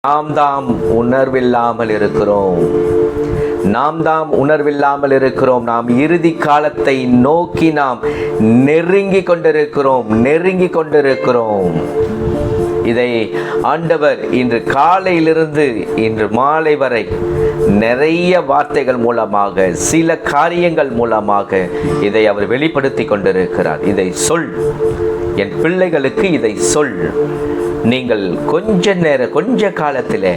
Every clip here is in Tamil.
நாம் தாம் உணர்வில்லாமல் இருக்கிறோம். நாம் இறுதி காலத்தை நோக்கி நாம் நெருங்கி கொண்டிருக்கிறோம். இதை ஆண்டவர் இன்று காலையிலிருந்து இன்று மாலை வரை நிறைய வார்த்தைகள் மூலமாக, சில காரியங்கள் மூலமாக இதை அவர் வெளிப்படுத்தி கொண்டிருக்கிறார். இதை சொல், என் பிள்ளைகளுக்கு இதை சொல். நீங்கள் கொஞ்ச காலத்திலே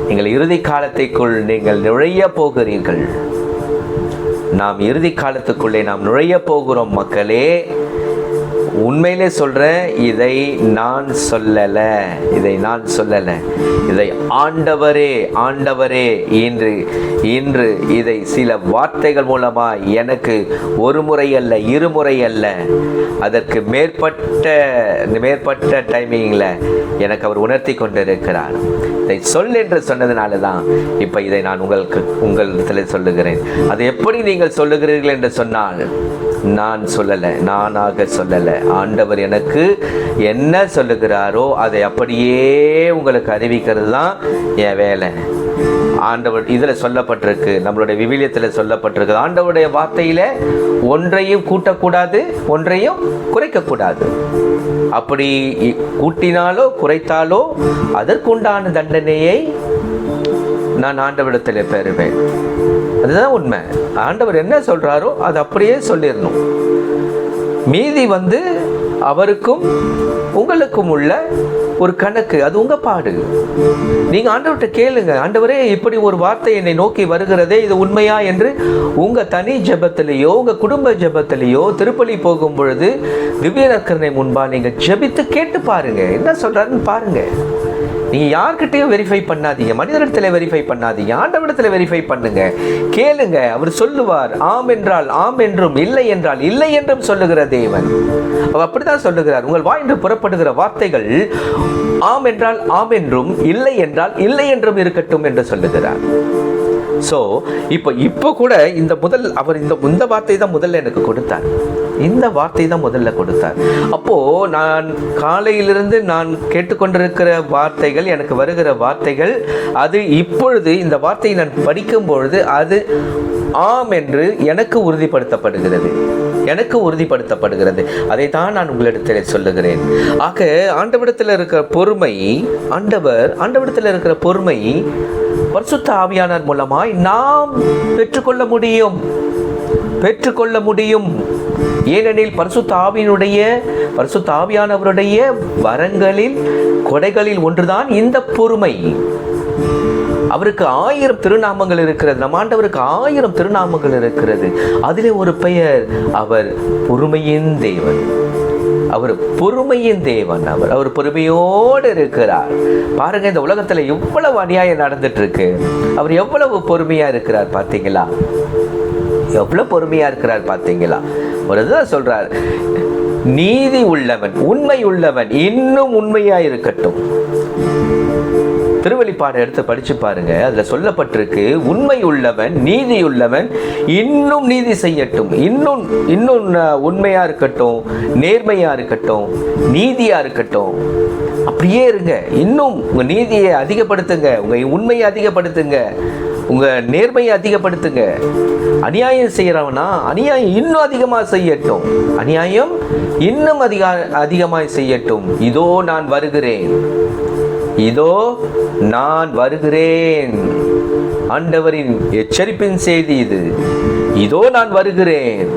நீங்கள் இறுதி காலத்திற்குள் நீங்கள் நுழைய போகிறீர்கள். நாம் இறுதி காலத்துக்குள்ளே நாம் நுழைய போகிறோம் மக்களே. உண்மையிலே சொல்றேன், இதை நான் சொல்லலை. இதை ஆண்டவரே இன்று இதை சில வார்த்தைகள் மூலமா எனக்கு ஒரு முறை அல்ல, இருமுறை அல்ல, அதற்கு மேற்பட்ட டைமிங்ல எனக்கு அவர் உணர்த்தி கொண்டிருக்கிறார். இதை சொல் என்று சொன்னதுனால தான் இப்ப இதை நான் உங்களிடத்தில் சொல்லுகிறேன். அதை எப்படி நீங்கள் சொல்லுகிறீர்கள் என்று சொன்னால், நானாக சொல்லலை. ஆண்டவர் எனக்கு என்ன சொல்லுகிறாரோ அதை அப்படியே உங்களுக்கு அறிவிக்கிறது தான் என் வேலை. ஆண்டவர் இதில் சொல்லப்பட்டிருக்கு, நம்மளுடைய விவிலியத்தில் சொல்லப்பட்டிருக்கு, ஆண்டவருடைய வார்த்தையில ஒன்றையும் கூட்டக்கூடாது, ஒன்றையும் குறைக்கக்கூடாது. அப்படி கூட்டினாலோ குறைத்தாலோ அதற்குண்டான தண்டனையை நான் ஆண்டவரிடத்தில் பெறுவேன். அதுதான் உண்மை. ஆண்டவர் என்ன சொல்றாரோ அது அப்படியே சொல்லிடணும். மீதி அவருக்கும் உங்களுக்கும் உள்ள ஒரு கணக்கு, அது உங்க பாடு. நீங்க ஆண்டவர்கிட்ட கேளுங்க, ஆண்டவரே இப்படி ஒரு வார்த்தை என்னை நோக்கி வருகிறதே, இது உண்மையா என்று உங்க தனி ஜெபத்திலேயோ உங்க குடும்ப ஜெபத்திலேயோ திருப்பலி போகும் பொழுது திவ்ய நற்கருணை முன்பா நீங்க ஜெபித்து கேட்டு பாருங்க, என்ன சொல்றாருன்னு பாருங்க. நீங்க யார்கிட்டையும் வெரிஃபை பண்ணாதீங்க, மனிதனிடத்தில் வெரிஃபை பண்ணாதீங்க, ஆண்டவரிடத்தில் வெரிஃபை பண்ணுங்க, கேளுங்க. அவர் சொல்லுவார். ஆம் என்றால் ஆம் என்றும், இல்லை என்றால் இல்லை என்றும் சொல்லுகிற தேவன். அவர் அப்படிதான் சொல்லுகிறார். உங்கள் வாயின்று புறப்படுகிற வார்த்தைகள் ஆம் என்றால் ஆம் என்றும், இல்லை என்றால் இல்லை என்றும் இருக்கட்டும் என்று சொல்லுகிறார். ஸோ இப்போ கூட அவர் இந்த வார்த்தை தான் முதல்ல எனக்கு கொடுத்தார். இந்த வார்த்தை தான் முதல்ல கொடுத்தார். அப்போ நான் காலையிலிருந்து நான் கேட்டுக்கொண்டிருக்கிற வார்த்தைகள், எனக்கு வருகிற வார்த்தைகள், அது இப்பொழுது இந்த வார்த்தையை நான் படிக்கும் பொழுது அது ஆம் என்று எனக்கு உறுதிப்படுத்தப்படுகிறது. அதை தான் நான் உங்களிடத்தில் சொல்லுகிறேன். ஆக ஆண்டவரிடத்தில் இருக்கிற பொறுமை, ஆண்டவரிடத்தில் இருக்கிற பொறுமை பரிசுத்த ஆவியானவர் மூலமாய் நாம் பெற்றுக்கொள்ள முடியும். ஏனெனில் பரிசுத்த ஆவியானவருடைய வரங்களில், கொடைகளில் ஒன்றுதான் இந்த பொறுமை. அவருக்கு 1000 திருநாமங்கள் இருக்கிறது. நம் ஆண்டவருக்கு 1000 திருநாமங்கள் இருக்கிறது. அதிலே ஒரு பெயர், அவர் பொறுமையின் தேவன். அவர் பொறுமையோடு இருக்கிறார். பாருங்க, இந்த உலகத்துல எவ்வளவு அநியாயம் நடந்துட்டு இருக்கு, அவர் எவ்வளவு பொறுமையா இருக்கிறார் பார்த்தீங்களா? ஒரு இதுதான் சொல்றார், நீதி உள்ளவன், உண்மை உள்ளவன் இன்னும் உண்மையா இருக்கட்டும். திருவெளிப்பாடு எடுத்து படிச்சு பாருங்க, அதுல சொல்லப்பட்டிருக்கு, உண்மை உள்ளவன், நீதி உள்ளவன் இன்னும் நீதி செய்யட்டும், இன்னும் உண்மையா இருக்கட்டும், நேர்மையா இருக்கட்டும், நீதியா இருக்கட்டும். அப்படியே இருங்க. இன்னும் உங்க நீதியை அதிகப்படுத்துங்க, உங்க உண்மையை அதிகப்படுத்துங்க, உங்க நேர்மையை அதிகப்படுத்துங்க. அநியாயம் செய்யறவனா அநியாயம் இன்னும் அதிகமாக செய்யட்டும், அநியாயம் இன்னும் அதிகமாய் செய்யட்டும். இதோ நான் வருகிறேன். ஆண்டவரின் எச்சரிப்பின் செய்தி இது. இதோ நான் வருகிறேன்.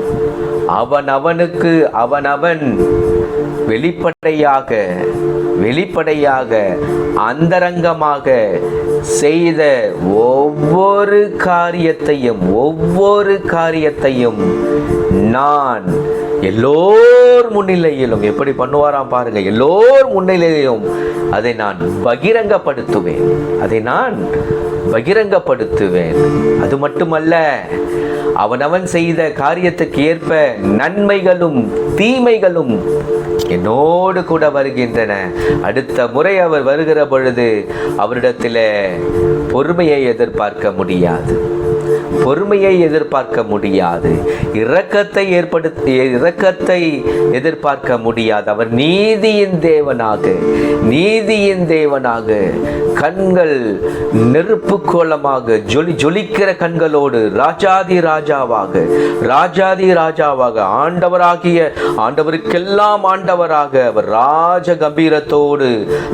அவனுக்கு அவன் வெளிப்படையாக அந்தரங்கமாக செய்த ஒவ்வொரு காரியத்தையும் நான் எல்லோர் முன்னிலையிலும், எப்படி பண்ணுவாராம் பாருங்க, எல்லோர் முன்னிலையிலும் அதை நான் பகிரங்கப்படுத்துவேன். அது மட்டுமல்ல, அவனவன் செய்த காரியத்துக்கு ஏற்ப நன்மைகளும் தீமைகளும் என்னோடு கூட வருகின்றன. அடுத்த முறை அவர் வருகிற பொழுது அவரிடத்தில் பொறுமையை எதிர்பார்க்க முடியாது. பொறுமையை எதிர்பார்க்க முடியாது, இரக்கத்தை எதிர்பார்க்க முடியாது. அவர் நீதியின் தேவனாக கண்கள் நெருப்பு கோலமாக ஜொலிக்கிற கண்களோடு ராஜாதி ராஜாவாக ஆண்டவருக்கெல்லாம் ஆண்டவராக அவர் ராஜ கம்பீரத்தோடு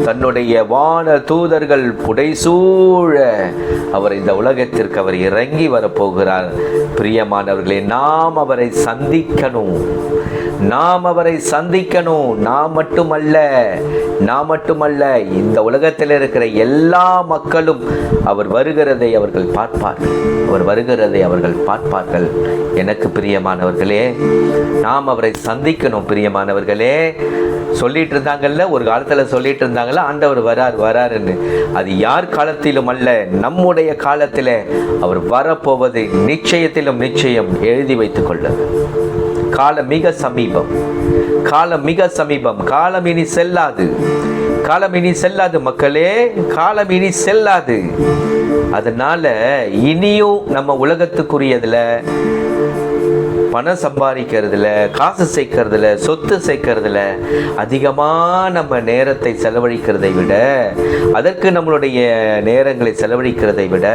தன்னுடைய வான தூதர்கள் புடைசூழ அவர் இந்த உலகத்திற்கு அவர் இறங்கி வரப்போகிறார். பிரியமானவர்களே, நாம் அவரை சந்திக்கணும். நாம் மட்டுமல்ல, இந்த உலகத்தில் இருக்கிற எல்லா மக்களும் அவர் வருகிறதை அவர்கள் பார்ப்பார்கள். எனக்கு பிரியமானவர்களே, நாம் அவரை சந்திக்கணும். பிரியமானவர்களே, சொல்லிட்டு இருந்தாங்கல்ல, ஒரு காலத்துல சொல்லிட்டு இருந்தாங்கல்ல, ஆண்டவர் வராருன்னு. அது யார் காலத்திலும் அல்ல, நம்முடைய காலத்தில் அவர் வரப்போவது நிச்சயத்திலும் நிச்சயம். எழுதி வைத்துக் கொள்ள. காலம் மிக சமீபம். காலம் இனி செல்லாது மக்களே, காலம் இனி செல்லாது. அதனால இனியும் நம்ம உலகத்துக்குரியதுல, பணம் சம்பாதிக்கிறதுல, காசு சேர்க்கறதுல, சொத்து சேர்க்கறதுல அதிகமாக நம்ம நேரத்தை செலவழிக்கிறதை விட, அதற்கு நம்மளுடைய நேரங்களை செலவழிக்கிறதை விட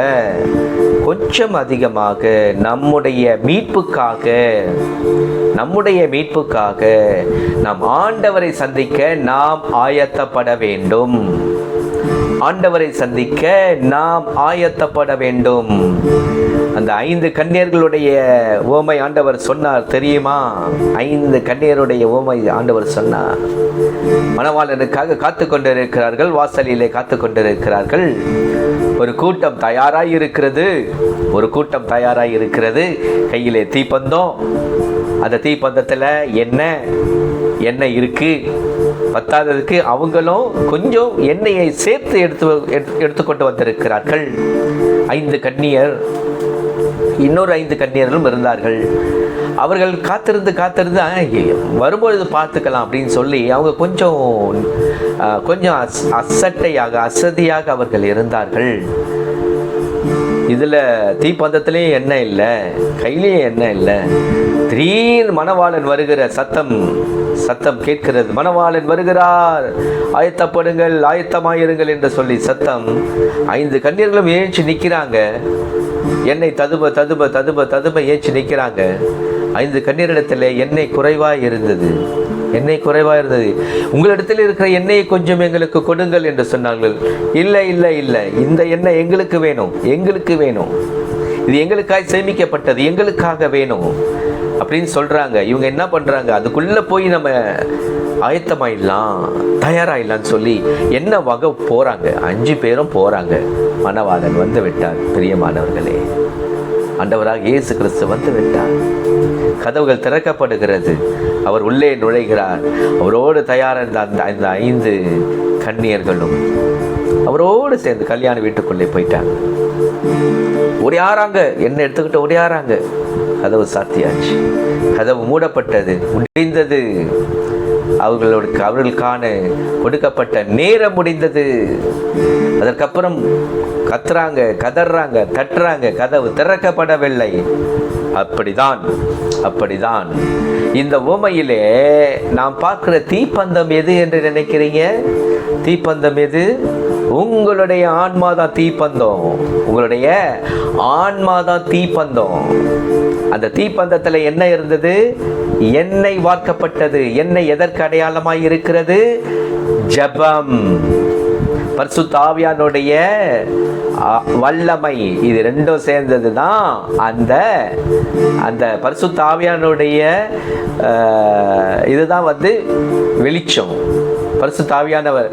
கொஞ்சம் அதிகமாக நம்முடைய மீட்புக்காக நாம் ஆண்டவரை சந்திக்க நாம் ஆயத்தப்பட வேண்டும். அந்த 5 கன்னியர்களுடைய உவமை ஆண்டவர் சொன்னார் தெரியுமா? 5 கன்னியருடைய உவமை ஆண்டவர் சொன்னார். மணவாளனுக்காக காத்து கொண்டிருக்கிறார்கள், வாசலிலே காத்து கொண்டிருக்கிறார்கள். ஒரு கூட்டம் தயாராய் இருக்கிறது. கையிலே தீப்பந்தம். அந்த தீப்பந்தத்தில் எண்ணெய் இருக்கு. பத்தாததுக்கு அவங்களும் கொஞ்சம் எண்ணெயை சேர்த்து எடுத்துக்கொண்டு வந்திருக்கிறார்கள். 5 கன்னியர், இன்னொரு 5 கன்னியர்களும் இருந்தார்கள். அவர்கள் காத்திருந்து வரும்பொழுது பார்த்துக்கலாம் அப்படின்னு சொல்லி அவங்க கொஞ்சம் அசதியாக அவர்கள் இருந்தார்கள். இதில் தீப்பந்தத்திலையும் எண்ணெய் இல்லை, கையிலையும் எண்ணெய் இல்லை. திடீர்னு மணவாளன் வருகிற சத்தம் கேட்கிறது. மணவாளன் வருகிறார், ஆயத்தப்படுங்கள், ஆயத்தமாயிருங்கள் என்று சொல்லி சத்தம். 5 கன்னியர்களும் ஏஞ்சி நிற்கிறாங்க. எண்ணெய் ததுப ஏஞ்சி நிற்கிறாங்க. 5 கன்னியரிடத்தில் எண்ணெய் குறைவாக இருந்தது. உங்களிடத்தில் இருக்கிற எண்ணெயை கொஞ்சம் எங்களுக்கு கொடுங்கள் என்று சொன்னார்கள். இல்லை, இந்த எண்ணெய் எங்களுக்கு வேணும், இது எங்களுக்காக சேமிக்கப்பட்டது, எங்களுக்காக வேணும் அப்படின்னு சொல்றாங்க. இவங்க என்ன பண்றாங்க? அதுக்குள்ள போய் நம்ம ஆயத்தமாயிடலாம், தயாராயிடலான்னு சொல்லி என்ன வகை போறாங்க. 5 பேரும் போறாங்க. மணவாளன் வந்து விட்டார். பிரியமானவர்களே, ஆண்டவராக இயேசு கிறிஸ்து வந்து விட்டார். கதவுகள் திறக்கப்படுகிறது. அவர் உள்ளே நுழைகிறார். அவரோடு தயாராக அந்த 5 கன்னியர்களும் அவரோடு சேர்ந்து கல்யாண வீட்டுக்குள்ளே போயிட்டாங்க. ஓடியாராங்க, என்ன எடுத்துக்கிட்டு ஓடியாராங்க. கதவு சாத்தியாச்சு. கதவு மூடப்பட்டது, முடிந்தது. அவர்களுக்கான கொடுக்கப்பட்ட நேரம் முடிந்தது. அதற்கப்புறம் கத்துறாங்க, கதறாங்க, தட்டுறாங்க. கதவு திறக்கப்படவில்லை. அப்படிதான் இந்த உவமையிலே நாம் பார்க்கிற தீப்பந்தம் எது என்று நினைக்கிறீங்க? தீப்பந்தம் எது? உங்களுடைய ஆன்மாதான் தீப்பந்தம். அந்த தீப்பந்தத்தில் என்ன இருந்தது? எண்ணெய் வார்க்கப்பட்டது. எண்ணெய் எதற்கு அடையாளமாய் இருக்கிறது? ஜெபம், பரிசுத்த ஆவியானுடைய வல்லமை. இது ரெண்டும் சேர்ந்தது தான் அந்த பரிசுத்த ஆவியானுடைய இதுதான் வெளிச்சம். பரிசுத்த ஆவியானவர்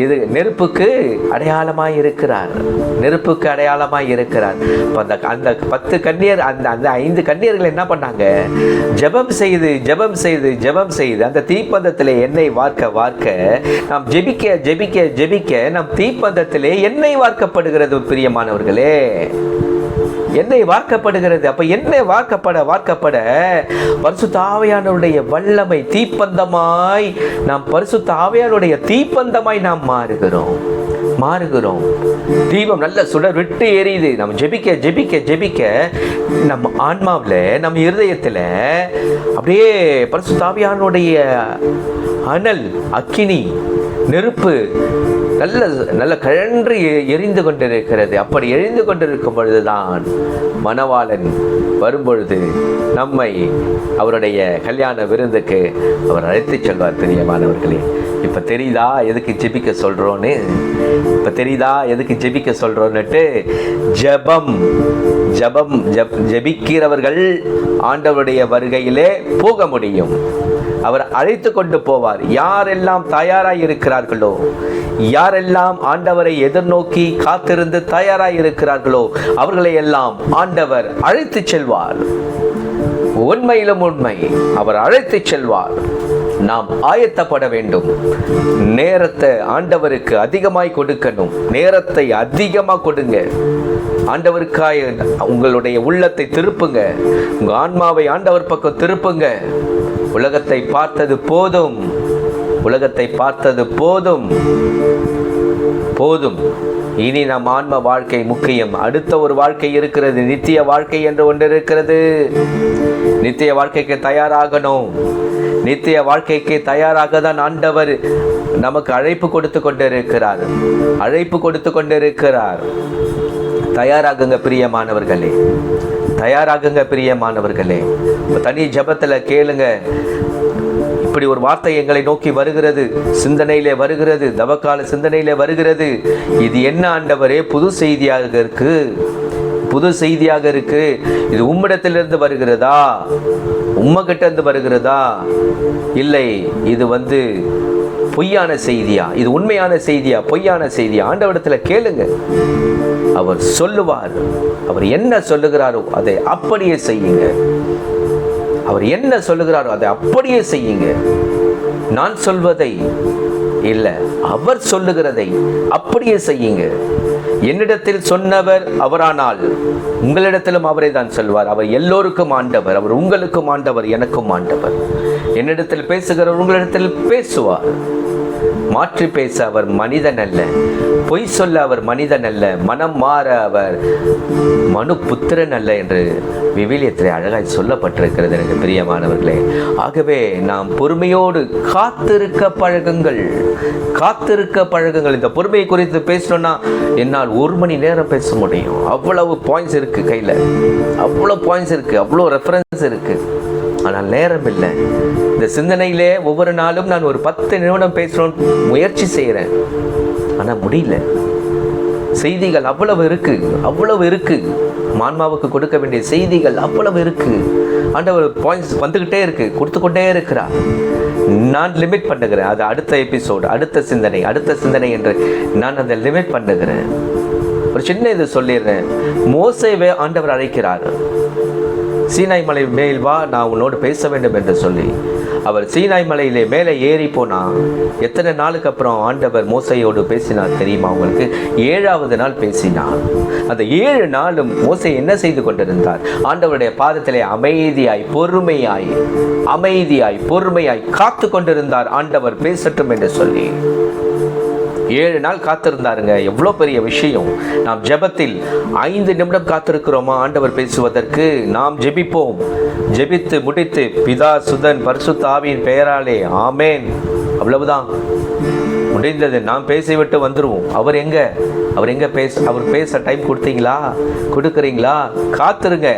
இது நெருப்புக்கு அடையாளமாய் இருக்கிறார். அந்த 10 கன்னியர், அந்த 5 கன்னியர்கள் என்ன பண்ணாங்க? ஜெபம் செய்து அந்த தீப்பந்தத்திலே எண்ணெய் வார்க்க நாம் ஜெபிக்க நம் தீப்பந்தத்திலே எண்ணெய் வார்க்கப்படுகிறது. பிரியமானவர்களே, எண்ணெய் வார்க்கப்படுகிறது. அப்ப எண்ணெய் வார்க்கப்பட பரிசுத்த ஆவியானவருடைய வல்லமை தீப்பந்தமாய் நாம் பரிசுத்த ஆவியானவருடைய தீப்பந்தமாய் நாம் மாறுகிறோம். தீபம் நல்ல சுடர் விட்டு எரியுது. நம்ம ஜெபிக்க நம்ம ஆன்மாவில், நம்ம இருதயத்தில் அப்படியே பரிசுத்த ஆவியானவருடைய அனல், அக்கினி, நெருப்பு நல்ல கழன்று எரிந்து கொண்டிருக்கிறது. அப்படி எரிந்து கொண்டிருக்கும் பொழுதுதான் மணவாளன் வரும்பொழுது நம்மை அவருடைய கல்யாண விருந்துக்கு அவர் அழைத்து செல்வார். பிரியமானவர்களே, இப்ப தெரியுதா எதுக்கு ஜெபிக்க சொல்றோன்னுட்டு ஜெபிக்கிறவர்கள் ஆண்டவருடைய வருகையிலே போக முடியும். அவர் அழைத்து கொண்டு போவார். யாரெல்லாம் தயாராய் இருக்கிறார்களோ, யாரெல்லாம் ஆண்டவரை எதிர்நோக்கி காத்திருந்து தயாராய் இருக்கிறார்களோ, அவர்களை எல்லாம் ஆண்டவர் அழைத்து செல்வார். உண்மையிலும் உண்மை, அவர் அழைத்து செல்வார். நாம் ஆயத்தப்பட வேண்டும். நேரத்தை ஆண்டவருக்கு அதிகமாய் கொடுக்கணும். நேரத்தை அதிகமாக கொடுங்க. ஆண்டவருக்காய் உங்களுடைய உள்ளத்தை திருப்புங்க. உங்க ஆன்மாவை ஆண்டவர் பக்கம் திருப்புங்க. உலகத்தை பார்த்தது போதும். இனி நம் ஆன்ம வாழ்க்கை முக்கியம். அடுத்த ஒரு வாழ்க்கை இருக்கிறது, நித்திய வாழ்க்கை என்று ஒன்று இருக்கிறது. நித்திய வாழ்க்கைக்கு தயாராகணும். நித்திய வாழ்க்கைக்கு தயாராக தான் ஆண்டவர் நமக்கு அழைப்பு கொடுத்து கொண்டிருக்கிறார். தயாராகுங்க பிரியமானவர்களே. தனி ஜெபத்துல கேளுங்க. இப்படி ஒரு வார்த்தை எங்களை நோக்கி வருகிறது, சிந்தனையிலே வருகிறது, தவக்கால சிந்தனையிலே வருகிறது. இது என்ன ஆண்டவரே? புது செய்தியாக இருக்கு. இது உம்மிடத்திலிருந்து வருகிறதா? உம்மகிட்ட இருந்து வருகிறதா? இல்லை, இது பொய்யான செய்தியா? இது உண்மையான செய்தியா, பொய்யான செய்தியா? ஆண்டவரிடத்துல கேளுங்க. அவர் சொல்லுவார். அவர் என்ன சொல்லுகிறாரோ அதை அப்படியே செய்யுங்க. நான் சொல்வதை இல்ல, அவர் சொல்லுகிறதை அப்படியே செய்யுங்க. என்னிடத்தில் சொன்னவர் அவரானால் உங்களிடத்திலும் அவரை தான் சொல்வார். அவர் எல்லோருக்கும் ஆண்டவர். அவர் உங்களுக்கும் ஆண்டவர், எனக்கும் ஆண்டவர். என்னிடத்தில் பேசுகிறவர் உங்களிடத்தில் பேசுவார். மாற்றி பேச அவர் மனிதன் அல்ல, பொய் சொல்ல அவர் மனிதன் அல்ல, மனம் மாற அவர் மனு புத்திரன் அல்ல என்று விவிலியத்திலே அழகாய் சொல்லப்பட்டிருக்கிறது. எனக்கு பிரியமானவர்களே, ஆகவே நாம் பொறுமையோடு காத்திருக்க பழகுங்கள். இந்த பொறுமையை குறித்து பேசணும்னா என்னால் 1 மணி நேரம் பேச முடியும். அவ்வளவு பாயிண்ட்ஸ் இருக்கு கையில், அவ்வளோ ரெஃபரன்ஸ் இருக்கு. ஆனால் நேரம் இல்லை. இந்த சிந்தனையிலே ஒவ்வொரு நாளும் நான் ஒரு 10 நிமிடம் பேசணும்னு முயற்சி செய்கிறேன். ஆனால் முடியல. செய்திகள் அவ்வளவு இருக்கு. ஆன்மாவுக்கு கொடுக்க வேண்டிய செய்திகள் அவ்வளவு இருக்கு. ஆண்டவர் பாயிண்ட்ஸ் வந்துகிட்டே இருக்கு, கொடுத்துக்கொண்டே இருக்கிறார். நான் லிமிட் பண்ணுகிறேன். அது அடுத்த எபிசோடு, அடுத்த சிந்தனை என்று நான் அதை லிமிட் பண்ணுகிறேன். ஒரு சின்ன இது சொல்லிடுறேன். மோசேவை ஆண்டவர் அழைக்கிறார். சீனாய் மலை மேல் வா, நான் உன்னோடு பேச வேண்டும் என்று சொல்லி அவர் சீனாய் மலையிலே மேலே ஏறி போனா எத்தனை நாளுக்கு அப்புறம் ஆண்டவர் மோசையோடு பேசினார் தெரியுமா உங்களுக்கு? 7வது நாள் பேசினார். அந்த 7 நாளும் மோசை என்ன செய்து கொண்டிருந்தார்? ஆண்டவருடைய பாதத்திலே அமைதியாய் பொறுமையாய் காத்து கொண்டிருந்தார். ஆண்டவர் பேசட்டும் என்று சொல்லி 7 நாள் காத்திருந்தாருங்க. எவ்வளோ பெரிய விஷயம். நாம் ஜெபத்தில் 5 நிமிடம் காத்திருக்கிறோமா ஆண்டவர் பேசுவதற்கு? நாம் ஜெபிப்போம். ஜெபித்து முடித்து பிதா சுதன் பரிசுத்த ஆவியின் பெயராலே ஆமேன், அவ்வளவுதான், முடிந்தது. நாம் பேசிவிட்டு வந்துருவோம். அவர் எங்க பேச டைம் கொடுக்குறீங்களா? காத்திருங்க.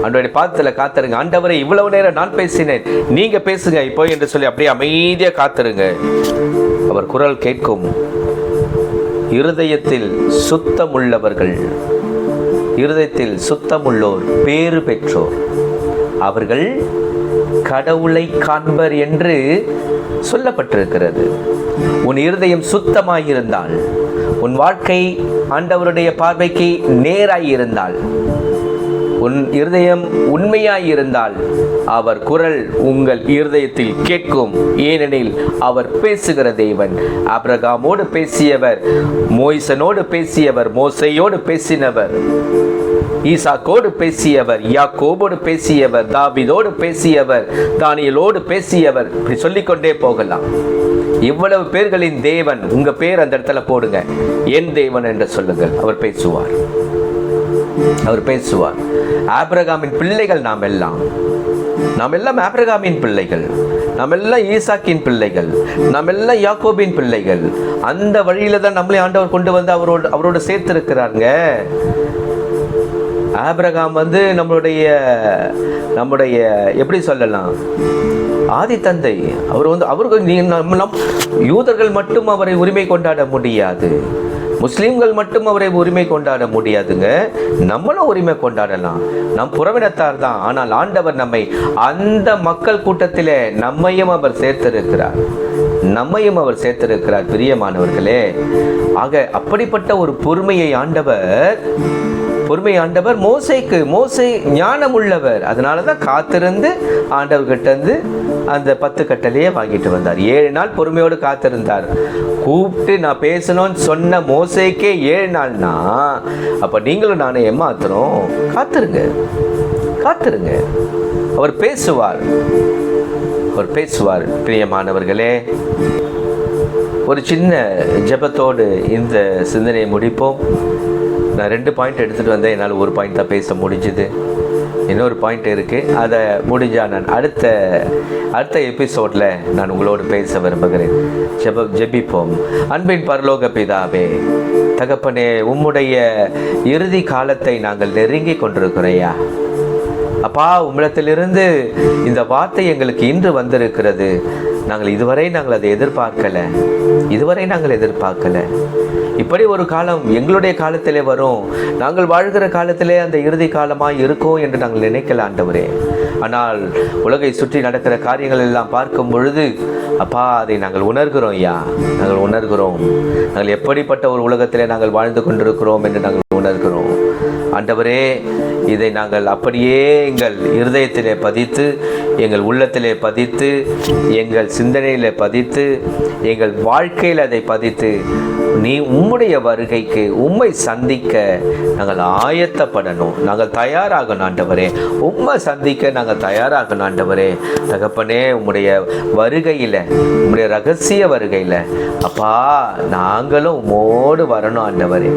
ஆண்டவருடைய பாதத்தில் காத்திருங்க. ஆண்டவரை இவ்வளவு நேரம் நான் பேசினேன், நீங்க பேசுங்க இப்போ என்று சொல்லி அப்படியே அமைதியா காத்திருங்க. அவர் குரல் கேட்கும். இருதயத்தில் சுத்தமுள்ளோர் பேறு பெற்றோர், அவர்கள் கடவுளை காண்பர் என்று சொல்லப்பட்டிருக்கிறது. உன் இருதயம் சுத்தமாயிருந்தால், உன் வாழ்க்கை ஆண்டவருடைய பார்வைக்கு நேராயிருந்தால், உன் இருதயம் உண்மையாய் இருந்தால் அவர் குரல் உங்கள் இருதயத்தில் கேட்கும். ஏனெனில் அவர் பேசுகிற தேவன். ஆபிரகாமோடு பேசியவர், மோய்சனோடு பேசியவர், மோசையோடு பேசினவர், ஈசாக்கோடு பேசியவர், யாக்கோபோடு பேசியவர், தாவீதோடு பேசியவர், தானியேலோடு பேசியவர். இப்படி சொல்லிக்கொண்டே போகலாம். இவ்வளவு பேர்களின் தேவன். உங்க பேர் அந்த இடத்துல போடுங்க, என் தேவன் என்று சொல்லுங்கள். அவர் பேசுவார், அவர் பேசுவார். ஆபிரகாமின் பிள்ளைகள் நாம் எல்லாம் ஆபிரகாமின் பிள்ளைகள், நாம் எல்லாம் ஈசாக்கின் பிள்ளைகள், நாம் எல்லாம் யாக்கோபின் பிள்ளைகள். அந்த வழியில தான் நம்மளை ஆண்டவர் கொண்டு வந்து அவரோட சேர்த்திருக்கிறாருங்க. ஆபிரகாம் நம்முடைய எப்படி சொல்லலாம், ஆதி தந்தை. அவருக்கு யூதர்கள் மட்டும் அவரை உரிமை கொண்டாட முடியாது, முஸ்லீம்கள் மட்டும் அவரை உரிமை கொண்டாட முடியாதுங்க. நம்மளும் உரிமை கொண்டாடலாம், நம் புறவினத்தார் தான். ஆனால் ஆண்டவர் நம்மை அந்த மக்கள் கூட்டத்திலே நம்மையும் அவர் சேர்த்திருக்கிறார் பிரியமானவர்களே. ஆக அப்படிப்பட்ட ஒரு பொறுமையை ஆண்டவர் மோசே ஞானம் உள்ளவர். அதனாலதான் காத்திருந்து ஆண்டவர்கிட்ட இருந்து அந்த 10 கட்டளையே வாங்கிட்டு வந்தார். 7 நாள் பொறுமையோடு காத்திருந்தார். கூப்பிட்டு நான் பேசணும்னு சொன்ன மோசேக்கே 7 நாள்னா அப்ப நீங்களும் நானே ஏமாத்துறோம். காத்திருங்க, அவர் பேசுவார். பிரியமானவர்களே, ஒரு சின்ன ஜெபத்தோடு இந்த சிந்தனையை முடிப்போம். நான் 2 பாயிண்ட் எடுத்துகிட்டு வந்தேன், என்னால் ஒரு பாயிண்ட் தான் பேச முடிஞ்சுது. இன்னொரு பாயிண்ட் இருக்குது, அதை முடிஞ்சால் நான் அடுத்த எபிசோடில் நான் உங்களோடு பேச விரும்புகிறேன். ஜெபிப்போம். அன்பின் பரலோக பிதாவே, தகப்பனே, உம்முடைய இறுதி காலத்தை நாங்கள் நெருங்கி கொண்டிருக்கிறோயா அப்பா. உம்மிடத்திலிருந்து இந்த வார்த்தை எங்களுக்கு இன்று வந்திருக்கிறது. இதுவரை அதை எதிர்பார்க்கல. இப்படி ஒரு காலம் எங்களுடைய காலத்திலே வரும், நாங்கள் வாழ்கிற காலத்திலே அந்த இறுதி காலமாய் இருக்கும் என்று நாங்கள் நினைக்கல ஆண்டவரே. ஆனால் உலகை சுற்றி நடக்கிற காரியங்கள் எல்லாம் பார்க்கும் பொழுது அப்பா, அதை நாங்கள் உணர்கிறோம் ஐயா. நாங்கள் எப்படிப்பட்ட ஒரு உலகத்திலே நாங்கள் வாழ்ந்து கொண்டிருக்கிறோம் என்று நாங்கள் உணர்கிறோம் ஆண்டவரே. இதை நாங்கள் அப்படியே எங்கள் இருதயத்திலே பதித்து, எங்கள் உள்ளத்திலே பதித்து, எங்கள் சிந்தனையிலே பதித்து, எங்கள் வாழ்க்கையில் அதை பதித்து, நீ உம்முடைய வருகைக்கு உம்மை சந்திக்க நாங்கள் ஆயத்தப்படணும். நாங்கள் தயாராகணும் ஆண்டவரே. உம்மை சந்திக்க நாங்கள் தயாராகணும் ஆண்டவரே. தகப்பனே, உம்முடைய வருகையில், உம்முடைய ரகசிய வருகையில் அப்பா, நாங்களும் உம்மோடு வரணும் ஆண்டவரே.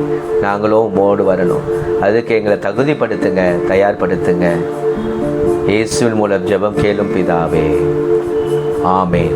அதுக்கு எங்களை தகுதிப்படுத்துங்க, தயார்படுத்துங்க. இயேசுவின் மூலம் ஜெபம் கேளும் பிதாவே, ஆமென்.